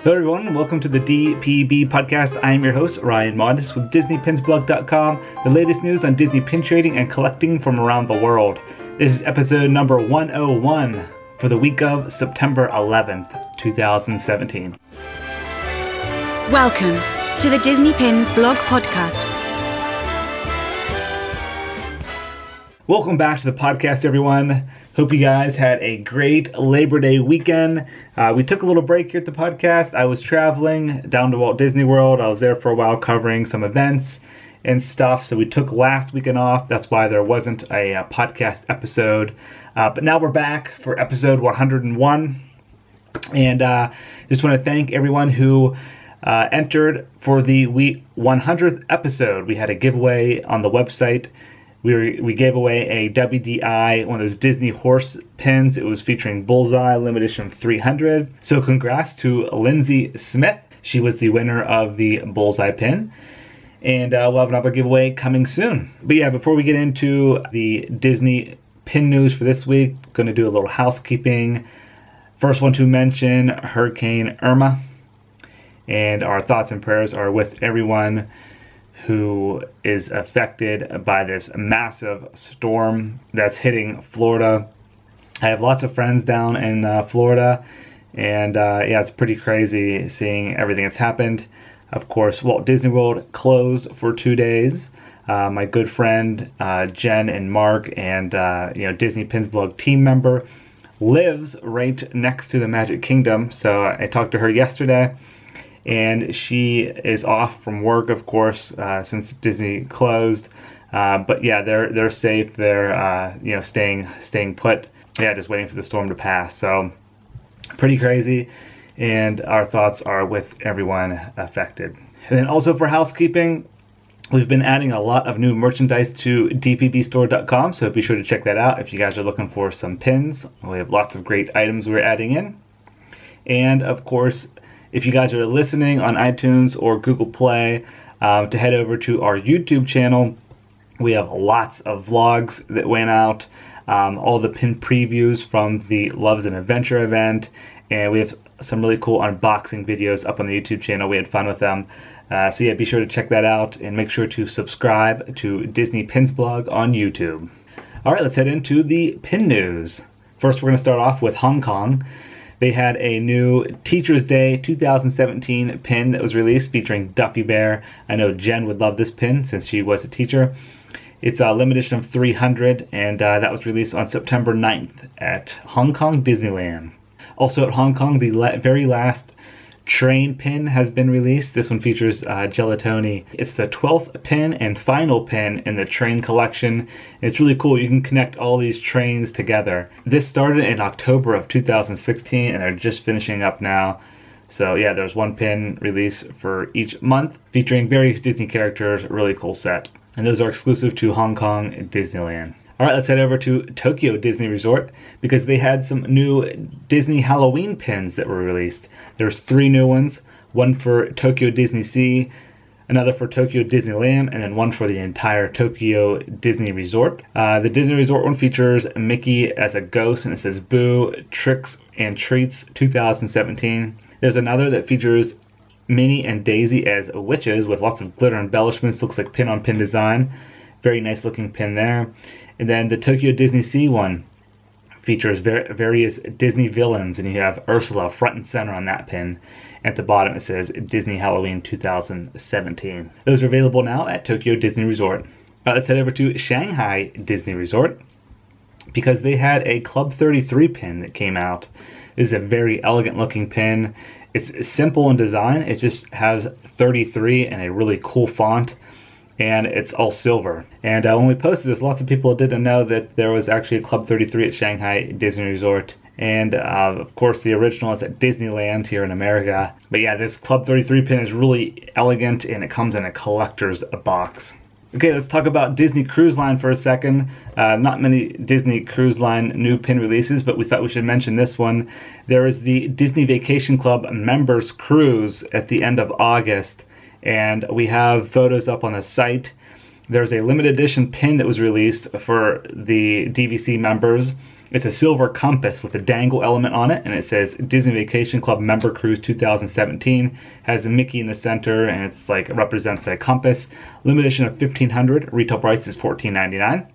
Hello everyone, welcome to the DPB Podcast. I am your host, Ryan Modis with DisneyPinsBlog.com, the latest news on Disney pin trading and collecting from around the world. This is episode number 101 for the week of September 11th, 2017. Welcome to the Disney Pins Blog Podcast. Welcome back to the podcast, everyone. Hope you guys had a great Labor Day weekend. We took a little break here at the podcast. I was traveling down to Walt Disney World. I was there for a while covering some events and stuff. So we took last weekend off. That's why there wasn't a podcast episode. But now we're back for episode 101. And just want to thank everyone who entered for the 100th episode. We had a giveaway on the website. We gave away a WDI, one of those Disney horse pins. It was featuring Bullseye, limited edition 300. So congrats to Lindsay Smith. She was the winner of the Bullseye pin. And we'll have another giveaway coming soon. But yeah, before we get into the Disney pin news for this week, going to do a little housekeeping. First one to mention, Hurricane Irma. And our thoughts and prayers are with everyone who is affected by this massive storm that's hitting Florida. I have lots of friends down in Florida, and yeah, it's pretty crazy seeing everything that's happened. Of course, Walt Disney World closed for 2 days. My good friend Jen and Mark, and Disney Pins Blog team member, lives right next to the Magic Kingdom. So I talked to her yesterday. And she is off from work, of course, since Disney closed. But yeah, they're safe. They're staying put. Yeah, just waiting for the storm to pass. So pretty crazy. And our thoughts are with everyone affected. And then also for housekeeping, we've been adding a lot of new merchandise to dpbstore.com. So be sure to check that out if you guys are looking for some pins. We have lots of great items we're adding in. And of course, if you guys are listening on iTunes or Google Play, to head over to our YouTube channel. We have lots of vlogs that went out, all the pin previews from the Loves and Adventure event, and we have some really cool unboxing videos up on the YouTube channel. We had fun with them. So yeah, be sure to check that out and make sure to subscribe to Disney Pins Blog on YouTube. All right, let's head into the pin news. First, we're going to start off with Hong Kong. They had a new Teacher's Day 2017 pin that was released featuring Duffy Bear. I know Jen would love this pin since she was a teacher. It's a limited edition of 300, and that was released on September 9th at Hong Kong Disneyland. Also at Hong Kong, the very last train pin has been released. This one features Gelatoni. It's the 12th pin and final pin in the train collection. It's really cool. You can connect all these trains together. This started in October of 2016 and they're just finishing up now. So yeah, there's one pin release for each month featuring various Disney characters. A really cool set. And those are exclusive to Hong Kong Disneyland. All right, let's head over to Tokyo Disney Resort because they had some new Disney Halloween pins that were released. There's 3 new ones, one for Tokyo Disney Sea, another for Tokyo Disneyland, and then one for the entire Tokyo Disney Resort. The Disney Resort one features Mickey as a ghost, and it says Boo, Tricks and Treats 2017. There's another that features Minnie and Daisy as witches with lots of glitter embellishments. Looks like pin-on-pin design. Very nice looking pin there. And then the Tokyo Disney Sea one features various Disney villains, and you have Ursula front and center on that pin. At the bottom it says Disney Halloween 2017. Those are available now at Tokyo Disney Resort. Let's head over to Shanghai Disney Resort because they had a Club 33 pin that came out. This is a very elegant looking pin. It's simple in design. It just has 33 and a really cool font. And it's all silver. And when we posted this, lots of people didn't know that there was actually a Club 33 at Shanghai Disney Resort. And of course, the original is at Disneyland here in America. But yeah, this Club 33 pin is really elegant, and it comes in a collector's box. Okay, let's talk about Disney Cruise Line for a second. Not many Disney Cruise Line new pin releases, but we thought we should mention this one. There is the Disney Vacation Club Members Cruise at the end of August. And we have photos up on the site. There's a limited edition pin that was released for the DVC members. It's a silver compass with a dangle element on it, and it says Disney Vacation Club Member Cruise 2017. Has a Mickey in the center, and it's like it represents a compass. Limited edition of 1,500. Retail price is $14.99.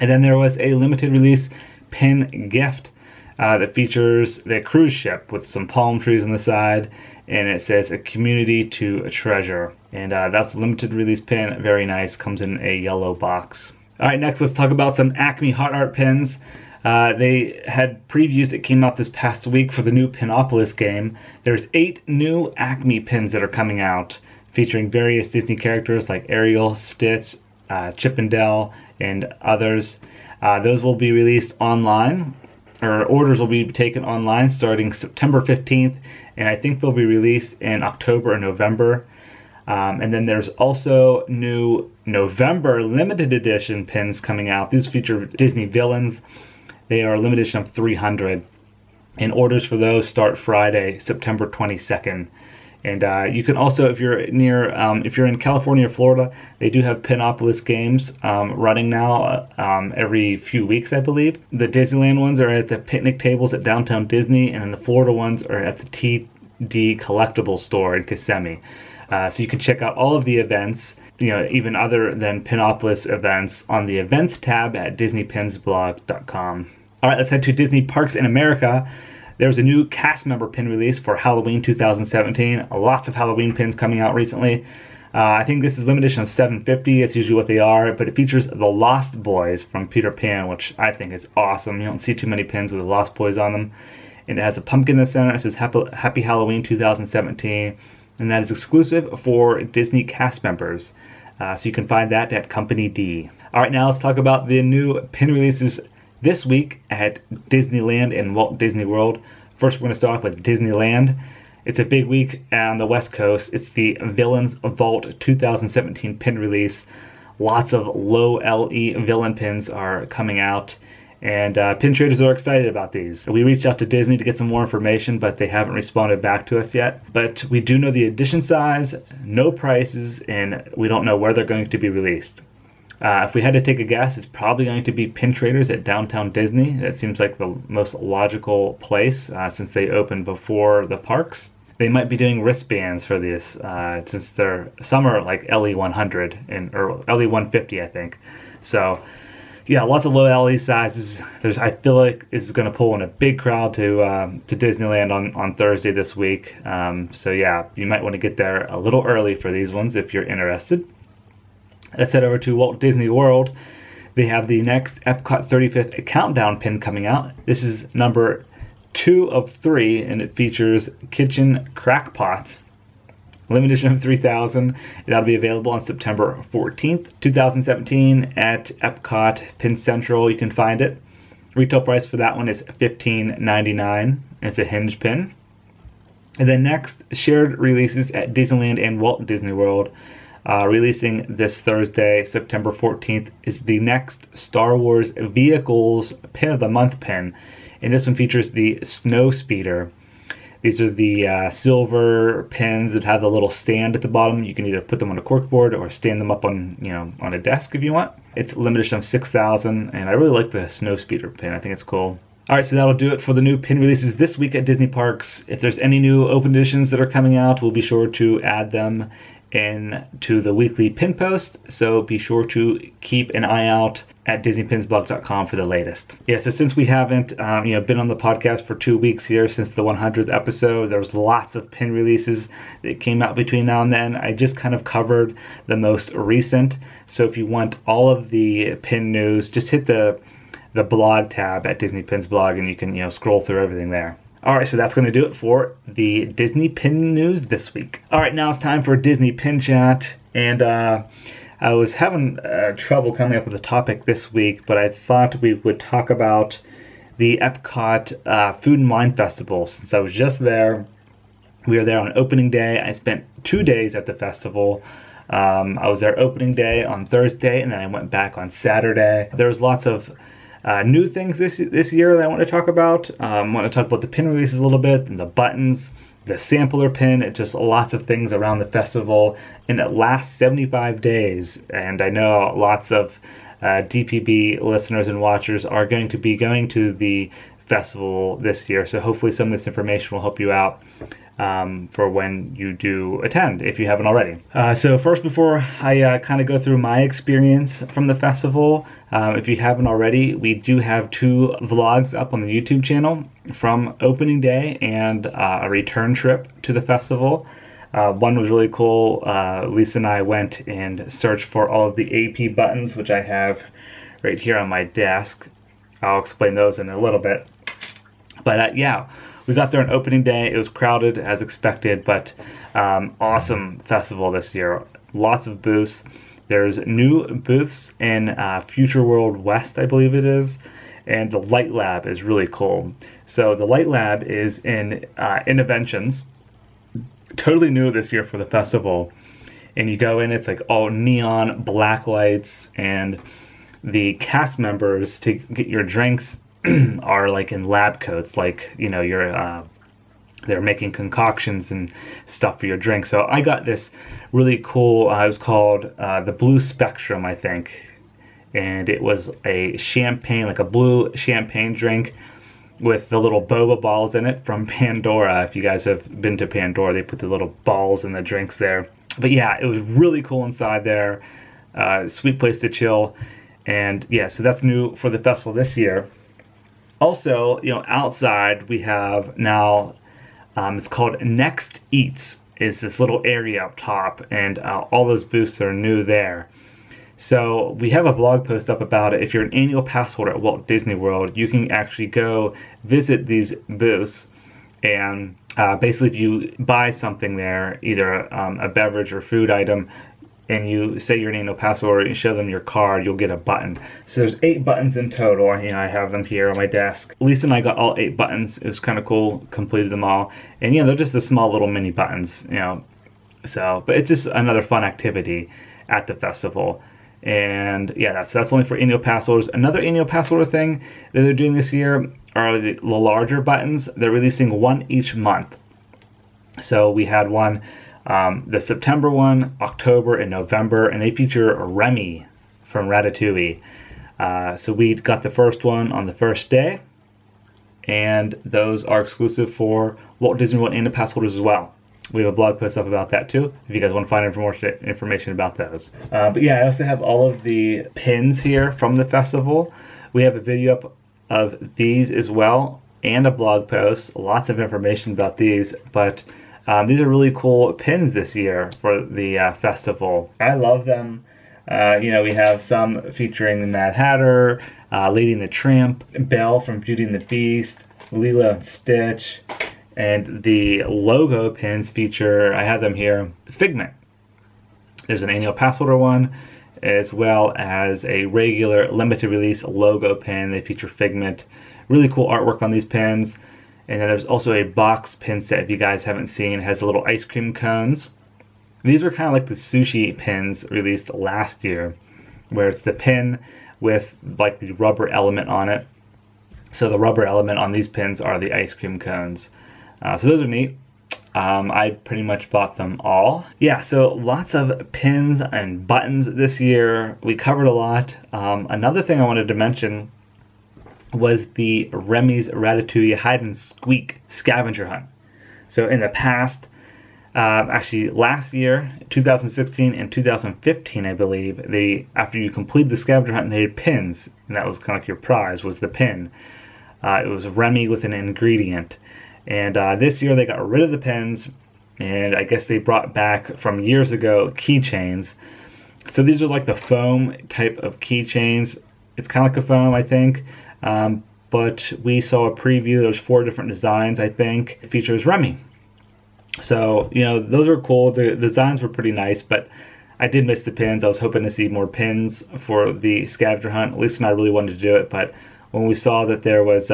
And then there was a limited release pin gift that features the cruise ship with some palm trees on the side, and it says a community to a treasure. And that's a limited release pin. Very nice. Comes in a yellow box. All right, next let's talk about some Acme Hot Art pins. They had previews that came out this past week for the new Pinopolis game. There's 8 new Acme pins that are coming out, featuring various Disney characters like Ariel, Stitch, Chip and Dale, and others. Those will be released online, or orders will be taken online starting September 15th, and I think they'll be released in October or November. And then there's also new November limited edition pins coming out. These feature Disney villains. They are a limited edition of 300, and orders for those start Friday, September 22nd. And you can also, if you're in California or Florida, they do have Pinopolis games running now every few weeks, I believe. The Disneyland ones are at the picnic tables at Downtown Disney, and then the Florida ones are at the TD Collectibles store in Kissimmee. So you can check out all of the events, even other than Pinopolis events, on the events tab at DisneyPinsBlog.com. All right, let's head to Disney Parks in America. There's a new cast member pin release for Halloween 2017. Lots of Halloween pins coming out recently. I think this is limited edition of 750. It's usually what they are, but it features the Lost Boys from Peter Pan, which I think is awesome. You don't see too many pins with the Lost Boys on them. And it has a pumpkin in the center. It says Happy Halloween 2017. And that is exclusive for Disney cast members. So you can find that at Company D. All right, now let's talk about the new pin releases this week at Disneyland and Walt Disney World. First, we're going to start off with Disneyland. It's a big week on the West Coast. It's the Villains Vault 2017 pin release. Lots of low LE villain pins are coming out, and pin traders are excited about these. We reached out to Disney to get some more information, but they haven't responded back to us yet. But we do know the edition size, no prices, and we don't know where they're going to be released. If we had to take a guess, it's probably going to be pin traders at Downtown Disney. That seems like the most logical place since they opened before the parks. They might be doing wristbands for this since some are like LE100 or LE150, I think. So yeah, lots of low LE sizes. I feel like this is going to pull in a big crowd to Disneyland on Thursday this week. So yeah, you might want to get there a little early for these ones if you're interested. Let's head over to Walt Disney World. They have the next Epcot 35th Countdown pin coming out. This is number 2 of 3, and it features kitchen crackpots. Limited edition of 3,000. That'll be available on September 14th, 2017 at Epcot Pin Central. You can find it. Retail price for that one is $15.99. It's a hinge pin. And then next, shared releases at Disneyland and Walt Disney World. Releasing this Thursday, September 14th, is the next Star Wars Vehicles Pin of the Month pin. And this one features the Snow Speeder. These are the silver pins that have the little stand at the bottom. You can either put them on a corkboard or stand them up on a desk if you want. It's limited edition of 6,000, and I really like the Snow Speeder pin. I think it's cool. All right, so that'll do it for the new pin releases this week at Disney Parks. If there's any new open editions that are coming out, we'll be sure to add them into the weekly pin post, so be sure to keep an eye out at DisneyPinsBlog.com for the latest. Yeah, so since we haven't been on the podcast for 2 weeks here since the 100th episode, there was lots of pin releases that came out between now and then. I just kind of covered the most recent, so if you want all of the pin news, just hit the blog tab at Disney Pins Blog, and you can scroll through everything there. Alright, so that's going to do it for the Disney Pin News this week. Alright, now it's time for Disney Pin Chat, and I was having trouble coming up with a topic this week, but I thought we would talk about the Epcot Food and Wine Festival, since I was just there. We were there on opening day. I spent 2 days at the festival. I was there opening day on Thursday, and then I went back on Saturday. There was lots of new things this year that I want to talk about. I want to talk about the pin releases a little bit, and the buttons, the sampler pin, just lots of things around the festival. And it lasts 75 days, and I know lots of DPB listeners and watchers are going to be going to the festival this year. So hopefully some of this information will help you out for when you do attend, if you haven't already. So first, before I kind of go through my experience from the festival, if you haven't already, we do have 2 vlogs up on the YouTube channel from opening day and a return trip to the festival. One was really cool. Lisa and I went and searched for all of the AP buttons, which I have right here on my desk. I'll explain those in a little bit. But yeah, we got there on opening day. It was crowded as expected, but awesome festival this year. Lots of booths. There's new booths in Future World West, I believe it is, and the Light Lab is really cool. So the Light Lab is in Innoventions, totally new this year for the festival. And you go in, it's like all neon black lights, and the cast members to get your drinks are like in lab coats, like, you know, they're making concoctions and stuff for your drink. So I got this really cool, it was called the Blue Spectrum, I think, and it was a champagne, like a blue champagne drink with the little boba balls in it from Pandora. If you guys have been to Pandora, they put the little balls in the drinks there. But yeah, it was really cool inside there. Sweet place to chill. And yeah, so that's new for the festival this year. Also, you know, outside we have now, it's called Next Eats, is this little area up top, and all those booths are new there. So we have a blog post up about it. If you're an annual pass holder at Walt Disney World, you can actually go visit these booths, and basically if you buy something there, either a beverage or food item, and you say you're an annual pass holder and show them your card, you'll get a button. So there's 8 buttons in total, and I have them here on my desk. Lisa and I got all 8 buttons. It was kind of cool, completed them all. And they're just the small little mini buttons, So, but it's just another fun activity at the festival. And yeah, that's only for annual pass holders. Another annual pass holder thing that they're doing this year are the larger buttons. They're releasing one each month. So we had one, the September one, October, and November, and they feature Remy from Ratatouille. So we got the first one on the first day, and those are exclusive for Walt Disney World annual pass holders as well. We have a blog post up about that too, if you guys want to find more information about those. But yeah, I also have all of the pins here from the festival. We have a video up of these as well, and a blog post. Lots of information about these, but these are really cool pins this year for the festival. I love them. We have some featuring the Mad Hatter, Lady and the Tramp, Belle from Beauty and the Beast, Lilo and Stitch, and the logo pins feature, I have them here, Figment. There's an annual pass holder one, as well as a regular limited release logo pin. They feature Figment. Really cool artwork on these pins. And then there's also a box pin set, if you guys haven't seen. It has the little ice cream cones. These were kind of like the sushi pins released last year, where it's the pin with like the rubber element on it. So the rubber element on these pins are the ice cream cones. So those are neat. I pretty much bought them all. Yeah, so lots of pins and buttons this year. We covered a lot. Another thing I wanted to mention was the Remy's Ratatouille Hide and Squeak scavenger hunt. So in the past, actually last year, 2016 and 2015, I believe, after you complete the scavenger hunt, they had pins, and that was kind of like your prize, was the pin. It was Remy with an ingredient. And this year they got rid of the pins, and I guess they brought back from years ago keychains. So these are like the foam type of keychains. It's kind of like a foam, I think. But we saw a preview. There's 4 different designs, I think. It features Remy. So, those are cool. The designs were pretty nice, but I did miss the pins. I was hoping to see more pins for the scavenger hunt. Lisa and I really wanted to do it, but when we saw that there was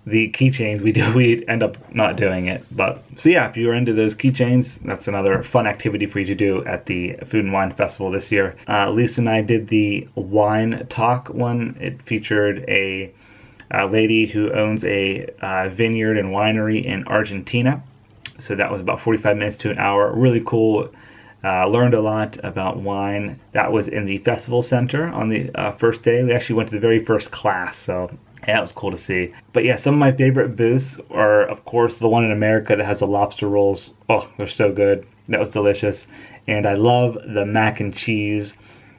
the keychains, we end up not doing it. But so yeah, if you're into those keychains, that's another fun activity for you to do at the Food and Wine Festival this year. Lisa and I did the wine talk one. It featured a lady who owns a vineyard and winery in Argentina. So that was about 45 minutes to an hour. Really cool Learned a lot about wine. That was in the festival center on the first day. We actually went to the very first class, so yeah, it was cool to see. But yeah, some of my favorite booths are, of course, the one in America that has the lobster rolls. Oh, they're so good. That was delicious. And I love the mac and cheese.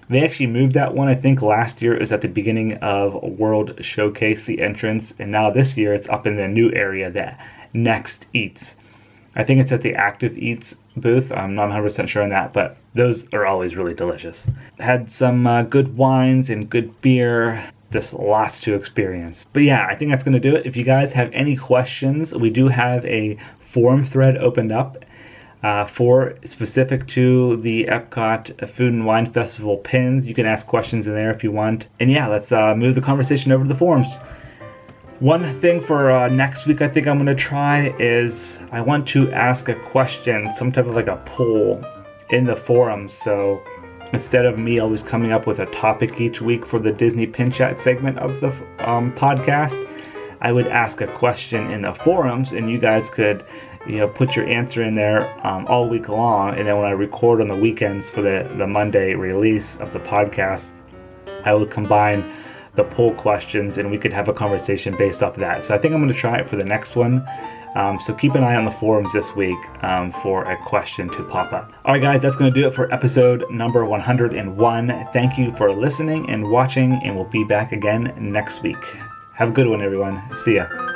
They actually moved that one, I think last year. It was at the beginning of World Showcase, the entrance. And now this year it's up in the new area, that Next Eats. I think it's at the Active Eats booth. I'm not 100% sure on that, but those are always really delicious. Had some good wines and good beer. Just lots to experience. But yeah, I think that's going to do it. If you guys have any questions, we do have a forum thread opened up for specific to the Epcot Food and Wine Festival pins. You can ask questions in there if you want. And yeah, let's move the conversation over to the forums. One thing for next week I think I'm going to try is I want to ask a question, some type of like a poll in the forums. So instead of me always coming up with a topic each week for the Disney Pin Chat segment of the podcast, I would ask a question in the forums, and you guys could, put your answer in there all week long. And then when I record on the weekends for the Monday release of the podcast, I would combine the poll questions and we could have a conversation based off of that. So I think I'm going to try it for the next one. So keep an eye on the forums this week for a question to pop up. All right, guys, that's going to do it for episode number 101. Thank you for listening and watching, and we'll be back again next week. Have a good one, everyone. See ya.